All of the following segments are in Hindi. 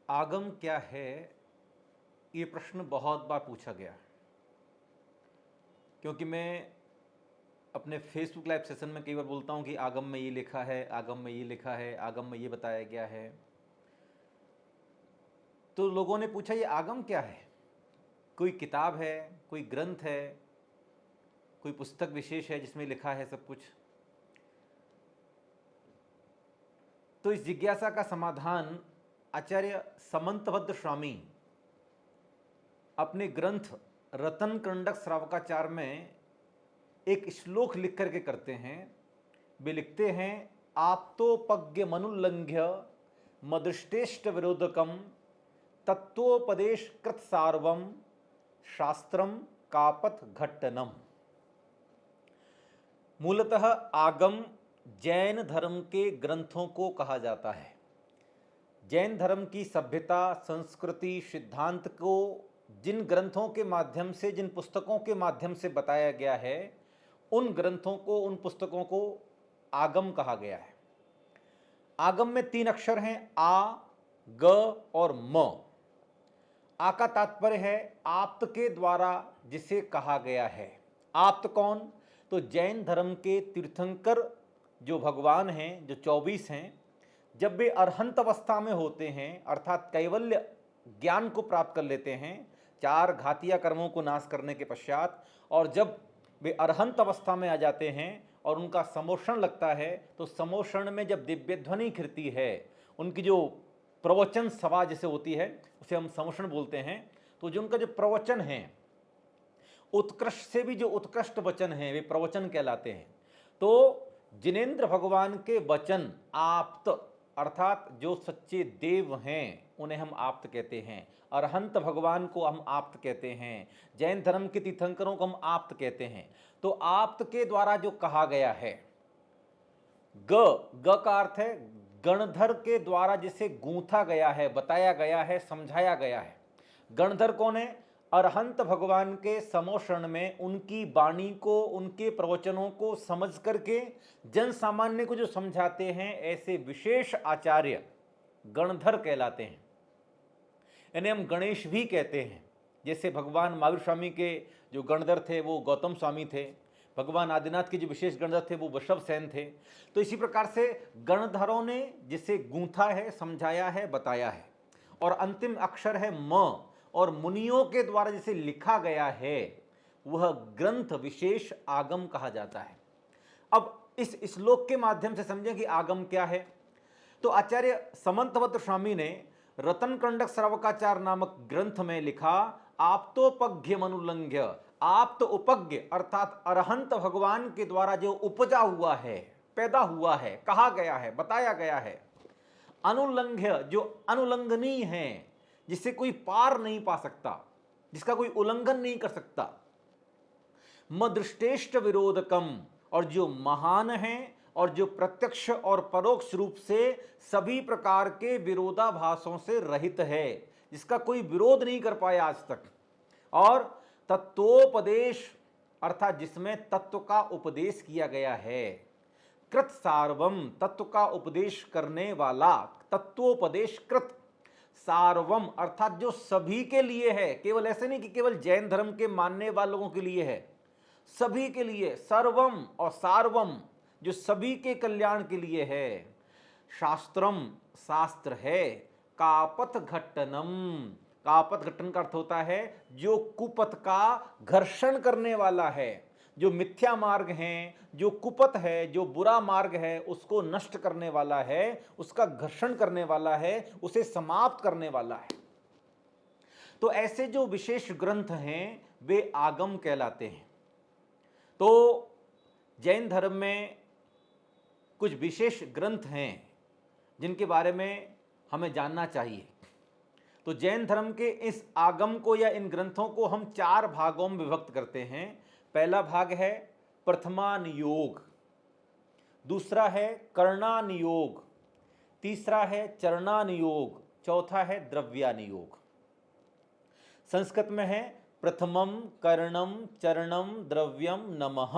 आगम क्या है, ये प्रश्न बहुत बार पूछा गया। क्योंकि मैं अपने फेसबुक लाइव सेशन में कई बार बोलता हूँ कि आगम में ये लिखा है, आगम में ये लिखा है, आगम में ये बताया गया है। तो लोगों ने पूछा ये आगम क्या है? कोई किताब है, कोई ग्रंथ है, कोई पुस्तक विशेष है जिसमें लिखा है सब कुछ? तो इस जिज्ञासा का समाधान आचार्य समंतभद्र स्वामी अपने ग्रंथ रतन कंडक श्रावकाचार में एक श्लोक लिख करके करते हैं। वे लिखते हैं, आप्तोपज्ञ मनुल्लंघ्य मदृष्टेष्ट विरोधकम तत्वोपदेश कृत सार्वम शास्त्रम कापथ घट्टनम। मूलतः आगम जैन धर्म के ग्रंथों को कहा जाता है। जैन धर्म की सभ्यता, संस्कृति, सिद्धांत को जिन ग्रंथों के माध्यम से, जिन पुस्तकों के माध्यम से बताया गया है, उन ग्रंथों को, उन पुस्तकों को आगम कहा गया है। आगम में 3 अक्षर हैं, आ, ग और म। आ का तात्पर्य है आप्त के द्वारा जिसे कहा गया है। आप्त कौन? तो जैन धर्म के तीर्थंकर जो भगवान हैं, जो 24 हैं, जब वे अरहंत अवस्था में होते हैं, अर्थात कैवल्य ज्ञान को प्राप्त कर लेते हैं 4 घातिया कर्मों को नाश करने के पश्चात, और जब वे अरहंत अवस्था में आ जाते हैं और उनका समोषण लगता है, तो समोषण में जब दिव्य ध्वनि खिलती है, उनकी जो प्रवचन सभा जैसे होती है उसे हम समोषण बोलते हैं, तो जो उनका जो प्रवचन है, उत्कृष्ट से भी जो उत्कृष्ट वचन हैं, वे प्रवचन कहलाते हैं। तो जिनेंद्र भगवान के वचन आप्त, अर्थात जो सच्चे देव हैं उन्हें हम आप्त कहते हैं। अरहंत भगवान को हम आप्त कहते हैं। जैन धर्म के तीर्थंकरों को हम आप्त कहते हैं। तो आप्त के द्वारा जो कहा गया है, ग का अर्थ है गणधर के द्वारा जिसे गूंथा गया है, बताया गया है, समझाया गया है। गणधर कौन है? अरहंत भगवान के समोषण में उनकी वाणी को, उनके प्रवचनों को समझ करके जन सामान्य को जो समझाते हैं, ऐसे विशेष आचार्य गणधर कहलाते हैं। इन्हें हम गणेश भी कहते हैं। जैसे भगवान महावीर स्वामी के जो गणधर थे वो गौतम स्वामी थे, भगवान आदिनाथ के जो विशेष गणधर थे वो वृषभ सेन थे। तो इसी प्रकार से गणधरों ने जिसे गूंथा है, समझाया है, बताया है। और अंतिम अक्षर है म, और मुनियों के द्वारा जिसे लिखा गया है वह ग्रंथ विशेष आगम कहा जाता है। अब इस श्लोक के माध्यम से समझें कि आगम क्या है। तो आचार्य समंतभद्र स्वामी ने रतन कंडक श्रावकाचार नामक ग्रंथ में लिखा, आप्तोपज्ञ मनुल्लंघ्य, आप्त उपज्ञ अर्थात अरहंत भगवान के द्वारा जो उपजा हुआ है, पैदा हुआ है, कहा गया है, बताया गया है। अनुल्लंघ्य जो अनुलंघनीय है, जिसे कोई पार नहीं पा सकता, जिसका कोई उल्लंघन नहीं कर सकता। मदृष्टेष्ट विरोधकम, और जो महान है और जो प्रत्यक्ष और परोक्ष रूप से सभी प्रकार के विरोधाभासों से रहित है, जिसका कोई विरोध नहीं कर पाया आज तक। और तत्वोपदेश अर्थात जिसमें तत्व का उपदेश किया गया है। कृत सार्वम, तत्व का उपदेश करने वाला, तत्वोपदेश कृत। सार्वम अर्थात जो सभी के लिए है, केवल ऐसे नहीं कि केवल जैन धर्म के मानने वालों के लिए है, सभी के लिए। सर्वम और सार्वम जो सभी के कल्याण के लिए है। शास्त्रम शास्त्र है। कापथ घट्टनम, कापथ घट्टन का अर्थ होता है जो कुपथ का घर्षण करने वाला है, जो मिथ्या मार्ग है, जो कुपथ है, जो बुरा मार्ग है, उसको नष्ट करने वाला है, उसका घर्षण करने वाला है, उसे समाप्त करने वाला है। तो ऐसे जो विशेष ग्रंथ हैं वे आगम कहलाते हैं। तो जैन धर्म में कुछ विशेष ग्रंथ हैं जिनके बारे में हमें जानना चाहिए। तो जैन धर्म के इस आगम को या इन ग्रंथों को हम 4 भागों में विभक्त करते हैं। पहला भाग है प्रथमानुयोग, दूसरा है कर्णानुयोग, तीसरा है चरणानुयोग, चौथा है द्रव्यानुयोग। संस्कृत में है प्रथमम कर्णम चरणम द्रव्यम नमः।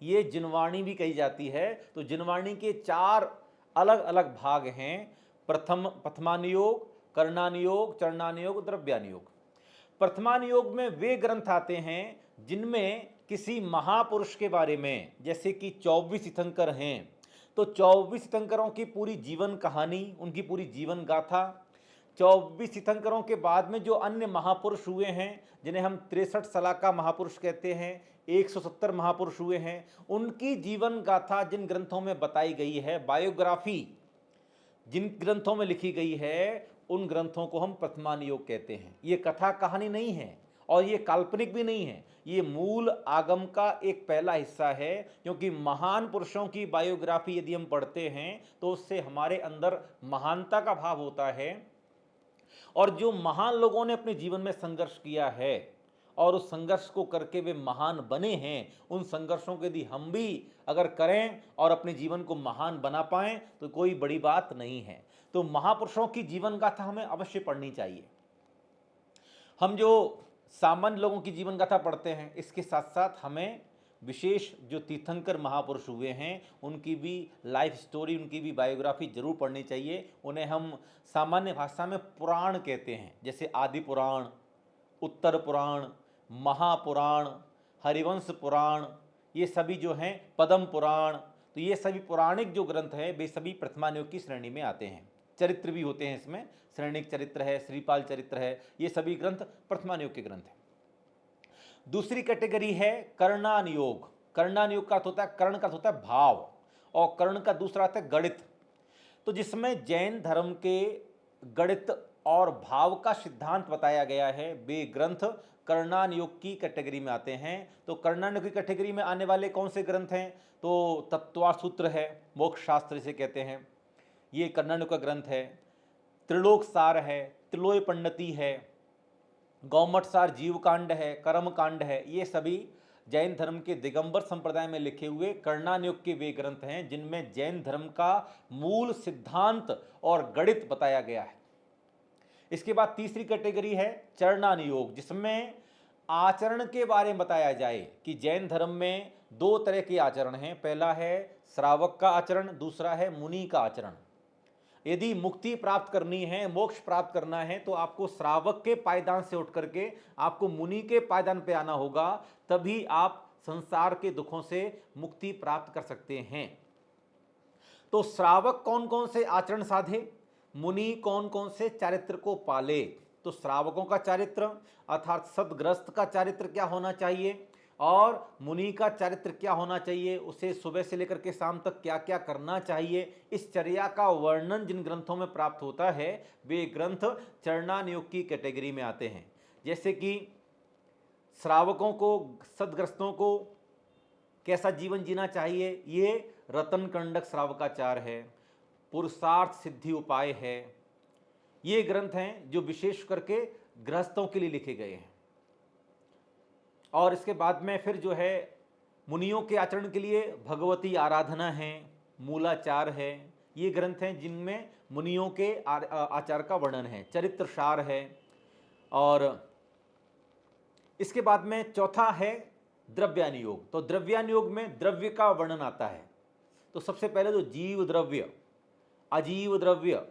ये जिनवाणी भी कही जाती है। तो जिनवाणी के 4 अलग अलग भाग हैं। प्रथमानुयोग, कर्णानुयोग, चरणानुयोग, द्रव्यानुयोग। प्रथमानुयोग में वे ग्रंथ आते हैं जिनमें किसी महापुरुष के बारे में, जैसे कि 24 तीर्थंकर हैं, तो 24 तीर्थंकरों की पूरी जीवन कहानी, उनकी पूरी जीवन गाथा, 24 तीर्थंकरों के बाद में जो अन्य महापुरुष हुए हैं जिन्हें हम 63 सलाका महापुरुष कहते हैं, 170 महापुरुष हुए हैं, उनकी जीवन गाथा जिन ग्रंथों में बताई गई है, बायोग्राफी जिन ग्रंथों में लिखी गई है, उन ग्रंथों को हम प्रथमानुयोग कहते हैं। ये कथा कहानी नहीं है और ये काल्पनिक भी नहीं है, ये मूल आगम का एक पहला हिस्सा है, क्योंकि महान पुरुषों की बायोग्राफी यदि हम पढ़ते हैं तो उससे हमारे अंदर महानता का भाव होता है, और जो महान लोगों ने अपने जीवन में संघर्ष किया है और उस संघर्ष को करके वे महान बने हैं, उन संघर्षों को यदि हम भी अगर करें और अपने जीवन को महान बना पाएं तो कोई बड़ी बात नहीं है। तो महापुरुषों की जीवन गाथा हमें अवश्य पढ़नी चाहिए। हम जो सामान्य लोगों की जीवन गाथा पढ़ते हैं, इसके साथ साथ हमें विशेष जो तीर्थंकर महापुरुष हुए हैं उनकी भी लाइफ स्टोरी, उनकी भी बायोग्राफी जरूर पढ़नी चाहिए। उन्हें हम सामान्य भाषा में पुराण कहते हैं, जैसे आदि पुराण, उत्तर पुराण, महापुराण, हरिवंश पुराण, ये सभी जो हैं, पद्म पुराण, तो ये सभी पौराणिक जो ग्रंथ हैं वे सभी प्रथमानुयोग की श्रेणी में आते हैं। चरित्र भी होते हैं इसमें, श्रेणिक चरित्र है, श्रीपाल चरित्र है, ये सभी ग्रंथ प्रथमानुयोग के ग्रंथ हैं। दूसरी कैटेगरी है कर्णानुयोग। कर्णानुयोग का अर्थ होता है, कर्ण का अर्थ होता है भाव, और कर्ण का दूसरा अर्थ है गणित। तो जिसमें जैन धर्म के गणित और भाव का सिद्धांत बताया गया है, वे ग्रंथ कर्णानुयोग की कैटेगरी में आते हैं। तो कर्णानुयोग की कैटेगरी में आने वाले कौन से ग्रंथ हैं? तो तत्वार्थ सूत्र है, मोक्ष शास्त्र इसे कहते हैं, ये कर्णानुयोग का ग्रंथ है। त्रिलोक सार है, त्रिलोय पंडिती है, गौमठ सार जीवकांड है, कर्म कांड है, ये सभी जैन धर्म के दिगंबर संप्रदाय में लिखे हुए कर्णानुयोग के वे ग्रंथ हैं जिनमें जैन धर्म का मूल सिद्धांत और गणित बताया गया है। इसके बाद तीसरी कैटेगरी है चरणानुयोग, जिसमें आचरण के बारे में बताया जाए कि जैन धर्म में दो तरह के आचरण हैं। पहला है श्रावक का आचरण, दूसरा है मुनि का आचरण। यदि मुक्ति प्राप्त करनी है, मोक्ष प्राप्त करना है, तो आपको श्रावक के पायदान से उठ करके आपको मुनि के पायदान पे आना होगा, तभी आप संसार के दुखों से मुक्ति प्राप्त कर सकते हैं। तो श्रावक कौन कौन से आचरण साधे, मुनि कौन कौन से चारित्र को पाले। तो श्रावकों का चारित्र अर्थात सदग्रस्त का चारित्र क्या होना चाहिए, और मुनि का चारित्र क्या होना चाहिए, उसे सुबह से लेकर के शाम तक क्या क्या करना चाहिए, इस चर्या का वर्णन जिन ग्रंथों में प्राप्त होता है वे ग्रंथ चरणानुयोग की कैटेगरी में आते हैं। जैसे कि श्रावकों को, सदग्रस्तों को कैसा जीवन जीना चाहिए, ये रतन कंडक श्रावकाचार है, पुरुषार्थ सिद्धि उपाय है, ये ग्रंथ हैं जो विशेष करके गृहस्थों के लिए लिखे गए हैं। और इसके बाद में फिर जो है मुनियों के आचरण के लिए भगवती आराधना है, मूलाचार है, ये ग्रंथ हैं जिनमें मुनियों के आचार का वर्णन है, चरित्र सार है। और इसके बाद में चौथा है द्रव्यानुयोग। तो द्रव्यानुयोग में द्रव्य का वर्णन आता है। तो सबसे पहले तो जीव द्रव्य, अजीव द्रव्य,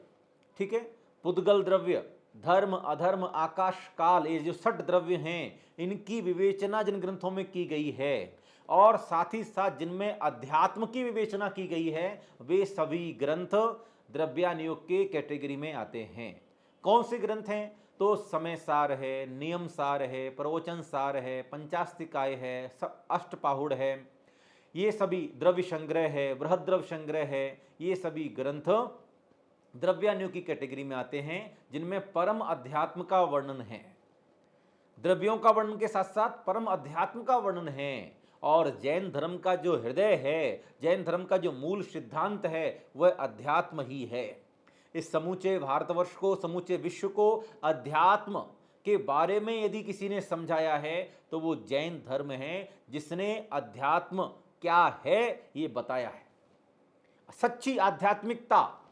ठीक है, पुद्गल द्रव्य, धर्म अधर्म आकाश काल, ये जो 6 द्रव्य हैं इनकी विवेचना जिन ग्रंथों में की गई है, और साथ ही साथ जिनमें अध्यात्म की विवेचना की गई है, वे सभी ग्रंथ द्रव्यानुयोग के कैटेगरी में आते हैं। कौन से ग्रंथ हैं? तो समय सार है, नियम सार है, प्रवचन सार है, पंचास्तिकाय है, अष्टपाहुड़ है, ये सभी द्रव्य संग्रह है, बृहद द्रव्य संग्रह है, ये सभी ग्रंथ द्रव्यानुयोग की कैटेगरी में आते हैं जिनमें परम अध्यात्म का वर्णन है। द्रव्यों का वर्णन के साथ साथ परम अध्यात्म का वर्णन है, और जैन धर्म का जो हृदय है, जैन धर्म का जो मूल सिद्धांत है, वह अध्यात्म ही है। इस समूचे भारतवर्ष को, समूचे विश्व को अध्यात्म के बारे में यदि किसी ने समझाया है तो वो जैन धर्म है, जिसने अध्यात्म क्या है ये बताया है। सच्ची आध्यात्मिकता,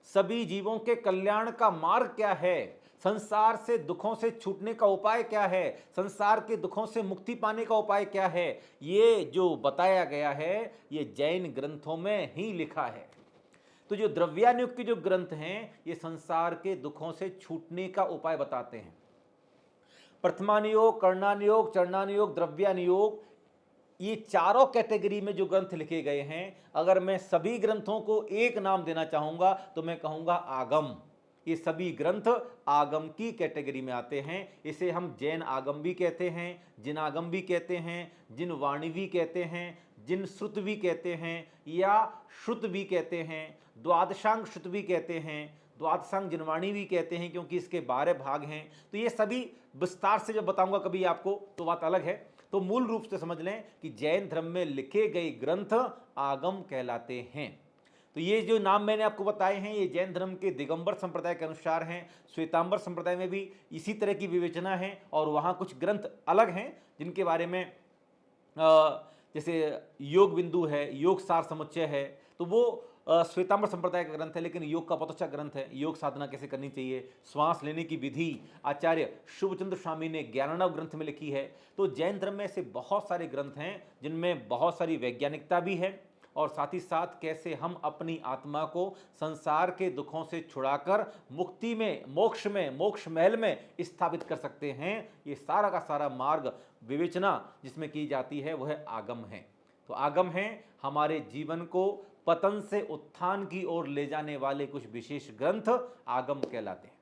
सभी जीवों के कल्याण का मार्ग क्या है, संसार से दुखों से छूटने का उपाय क्या है, संसार के दुखों से मुक्ति पाने का उपाय क्या है, ये जो बताया गया है ये जैन ग्रंथों में ही लिखा है। तो जो द्रव्यानुयोग के जो ग्रंथ हैं ये संसार के दुखों से छूटने का उपाय बताते हैं। प्रथमानुयोग, कर्णानुयोग, चरणानुयोग, द्रव्यानुयोग, ये चारों कैटेगरी में जो ग्रंथ लिखे गए हैं, अगर मैं सभी ग्रंथों को एक नाम देना चाहूंगा तो मैं कहूंगा आगम। ये सभी ग्रंथ आगम की कैटेगरी में आते हैं। इसे हम जैन आगम भी कहते हैं, जिन आगम भी कहते हैं, जिन वाणी भी कहते हैं, जिन श्रुत भी कहते हैं या श्रुत भी कहते हैं, द्वादशांग श्रुत भी कहते हैं, द्वादशांग जिनवाणी भी कहते हैं, क्योंकि इसके 12 भाग हैं। तो ये सभी विस्तार से जब बताऊंगा कभी आपको तो बात अलग है। तो मूल रूप से समझ लें कि जैन धर्म में लिखे गए ग्रंथ आगम कहलाते हैं। तो ये जो नाम मैंने आपको बताए हैं ये जैन धर्म के दिगंबर संप्रदाय के अनुसार हैं। श्वेतांबर संप्रदाय में भी इसी तरह की विवेचना है और वहाँ कुछ ग्रंथ अलग हैं जिनके बारे में जैसे योग बिंदु है, योग सार समुच्चय है, तो वो श्वेतांबर संप्रदाय का ग्रंथ है, लेकिन योग का बहुत अच्छा ग्रंथ है। योग साधना कैसे करनी चाहिए, श्वास लेने की विधि आचार्य शुभचंद्र स्वामी ने 11वें ग्रंथ में लिखी है। तो जैन धर्म में ऐसे बहुत सारे ग्रंथ हैं जिनमें बहुत सारी वैज्ञानिकता भी है और साथ ही साथ कैसे हम अपनी आत्मा को संसार के दुखों से छुड़ाकर मुक्ति में, मोक्ष महल में स्थापित कर सकते हैं। ये सारा का सारा मार्ग विवेचना जिसमें की जाती है वह आगम है। तो आगम है हमारे जीवन को पतन से उत्थान की ओर ले जाने वाले कुछ विशेष ग्रंथ आगम कहलाते हैं।